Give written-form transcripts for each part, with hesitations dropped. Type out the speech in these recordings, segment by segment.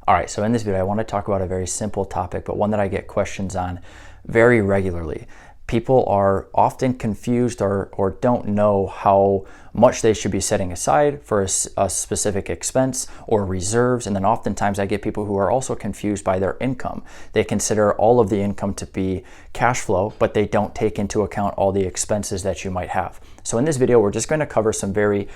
All right, so in this video, I want to talk about a very simple topic, but one that I get questions on very regularly. People are often confused or don't know how much they should be setting aside for a specific expense or reserves. And then oftentimes I get people who are also confused by their income. They consider all of the income to be cash flow, but they don't take into account all the expenses that you might have. So in this video, we're just going to cover some very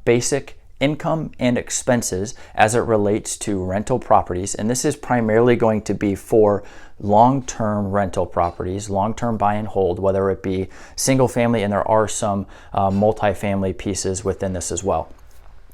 basic income and expenses as it relates to rental properties. And this is primarily going to be for long-term rental properties, long-term buy and hold, whether it be single family, and there are some multifamily pieces within this as well.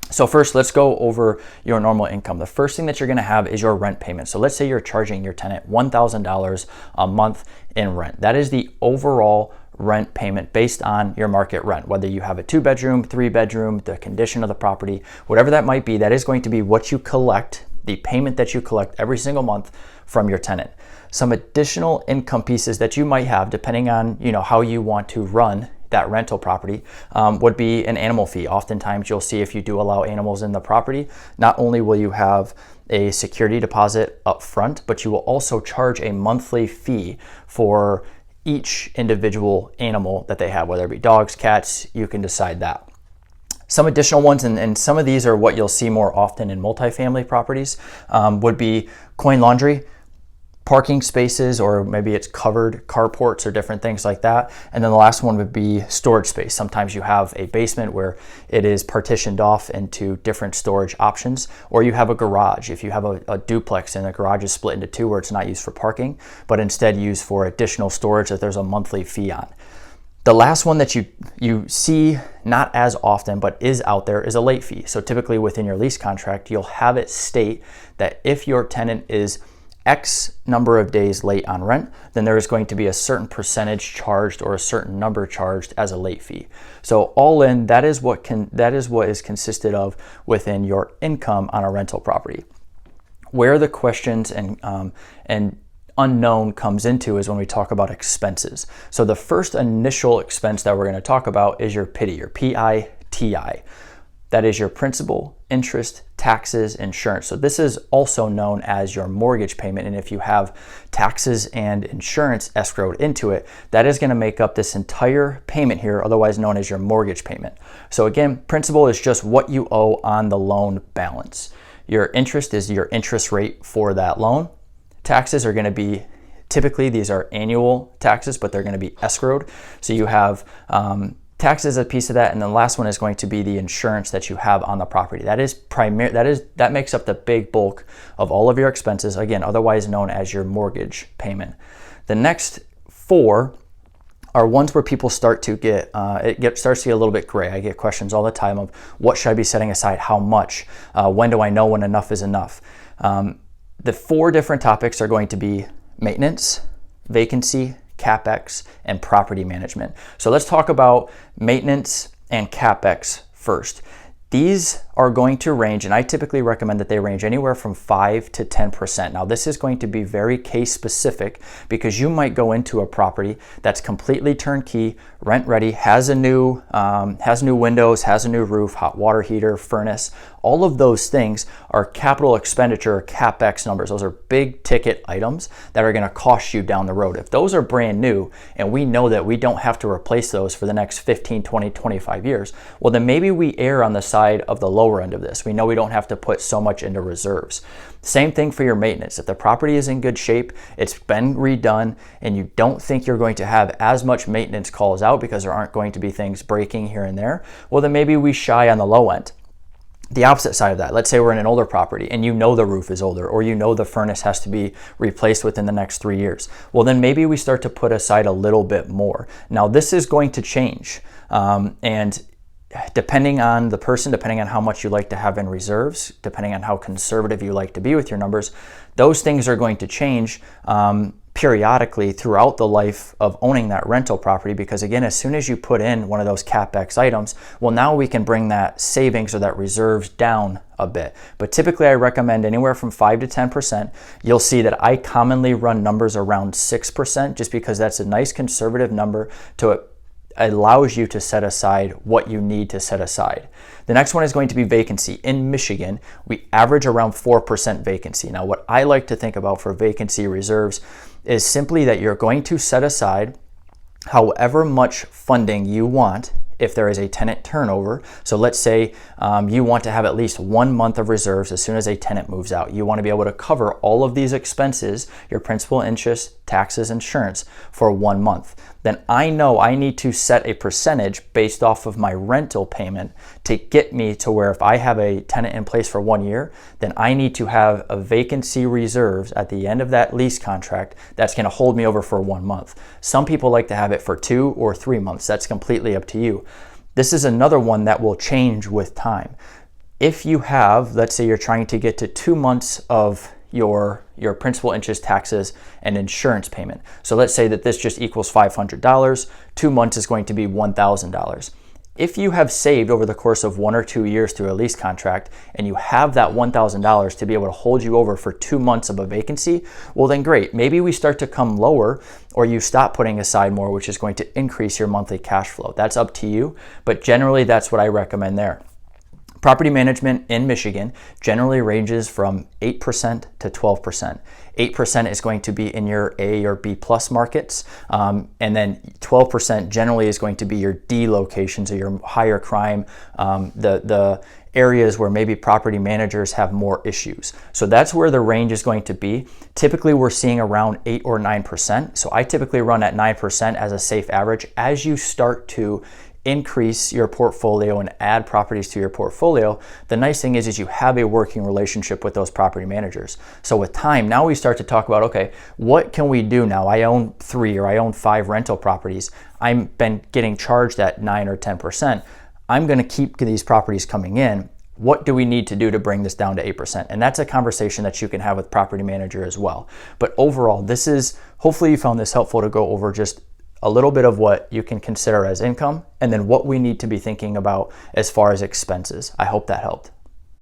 So first, let's go over your normal income. The first thing that you're going to have is your rent payment. So let's say you're charging your tenant $1,000 a month in rent. That is the overall rent payment based on your market rent. Whether you have a 2-bedroom, 3-bedroom, the condition of the property, whatever that might be, that is going to be what you collect, the payment that you collect every single month from your tenant. Some additional income pieces that you might have, depending on how you want to run that rental property, would be an animal fee. Oftentimes you'll see, if you do allow animals in the property, not only will you have a security deposit up front, but you will also charge a monthly fee for each individual animal that they have, whether it be dogs, cats. You can decide that. Some additional ones, and some of these are what you'll see more often in multifamily properties, would be coin laundry, parking spaces, or maybe it's covered carports or different things like that. And then the last one would be storage space. Sometimes you have a basement where it is partitioned off into different storage options, or you have a garage. If you have a duplex and the garage is split into two where it's not used for parking, but instead used for additional storage that there's a monthly fee on. The last one that you see not as often but is out there is a late fee. So typically within your lease contract, you'll have it state that if your tenant is X number of days late on rent, then there is going to be a certain percentage charged or a certain number charged as a late fee. So all in, that is what is consisted of within your income on a rental property. Where the questions and unknown comes into is when we talk about expenses. So the first initial expense that we're going to talk about is your PITI, your P-I-T-I. That is your principal, interest, taxes, insurance. So this is also known as your mortgage payment. And if you have taxes and insurance escrowed into it, that is going to make up this entire payment here, otherwise known as your mortgage payment. So again, principal is just what you owe on the loan balance. Your interest is your interest rate for that loan. Taxes are going to be, typically these are annual taxes, but they're going to be escrowed. So you have taxes, a piece of that, and the last one is going to be the insurance that you have on the property. That makes up the big bulk of all of your expenses, again, otherwise known as your mortgage payment. The next four are ones where people start to get, starts to get a little bit gray. I get questions all the time of what should I be setting aside, how much, when do I know when enough is enough? The four different topics are going to be maintenance, vacancy, Capex, and property management. So let's talk about maintenance and Capex first. These are going to range, and I typically recommend that they range anywhere from 5 to 10%. Now, this is going to be very case specific, because you might go into a property that's completely turnkey, rent ready, has new windows, has a new roof, hot water heater, furnace. All of those things are capital expenditure, Capex numbers. Those are big ticket items that are going to cost you down the road. If those are brand new and we know that we don't have to replace those for the next 15, 20, 25 years, well, then maybe we err on the side of the lower end of this. We know we don't have to put so much into reserves. Same thing for your maintenance. If the property is in good shape, it's been redone, and you don't think you're going to have as much maintenance calls out because there aren't going to be things breaking here and there, well, then maybe we shy on the low end. The opposite side of that, let's say we're in an older property and you know the roof is older, or you know the furnace has to be replaced within the next 3 years. Well, then maybe we start to put aside a little bit more. Now, this is going to change. And depending on the person, depending on how much you like to have in reserves, depending on how conservative you like to be with your numbers, those things are going to change periodically throughout the life of owning that rental property. Because again, as soon as you put in one of those Capex items, well, now we can bring that savings or that reserves down a bit. But typically I recommend anywhere from 5 to 10%. You'll see that I commonly run numbers around 6%, just because that's a nice conservative number to allows you to set aside what you need to set aside. The next one is going to be vacancy. In Michigan, we average around 4% vacancy. Now, what I like to think about for vacancy reserves is simply that you're going to set aside however much funding you want if there is a tenant turnover. So let's say you want to have at least 1 month of reserves as soon as a tenant moves out. You want to be able to cover all of these expenses, your principal, interest, taxes, insurance, for 1 month. Then I know I need to set a percentage based off of my rental payment to get me to where if I have a tenant in place for 1 year, then I need to have a vacancy reserves at the end of that lease contract that's going to hold me over for 1 month. Some people like to have it for 2 or 3 months. That's completely up to you. This is another one that will change with time. If you have, let's say you're trying to get to 2 months of your principal, interest, taxes, and insurance payment. So let's say that this just equals $500. 2 months is going to be $1,000. If you have saved over the course of 1 or 2 years through a lease contract and you have that $1,000 to be able to hold you over for 2 months of a vacancy, well then great. Maybe we start to come lower, or you stop putting aside more, which is going to increase your monthly cash flow. That's up to you, but generally that's what I recommend there. Property management in Michigan generally ranges from 8% to 12%. 8% is going to be in your A or B plus markets, and then 12% generally is going to be your D locations, or your higher crime, the areas where maybe property managers have more issues. So that's where the range is going to be. Typically we're seeing around 8 or 9%. So I typically run at 9% as a safe average. As you start to increase your portfolio and add properties to your portfolio, the nice thing is you have a working relationship with those property managers. So with time, now we start to talk about, okay, what can we do now? I own 3 or I own 5 rental properties. I've been getting charged at 9 or 10%. I'm going to keep these properties coming in. What do we need to do to bring this down to 8%? And that's a conversation that you can have with property manager as well. But overall, hopefully you found this helpful to go over just a little bit of what you can consider as income, and then what we need to be thinking about as far as expenses. I hope that helped.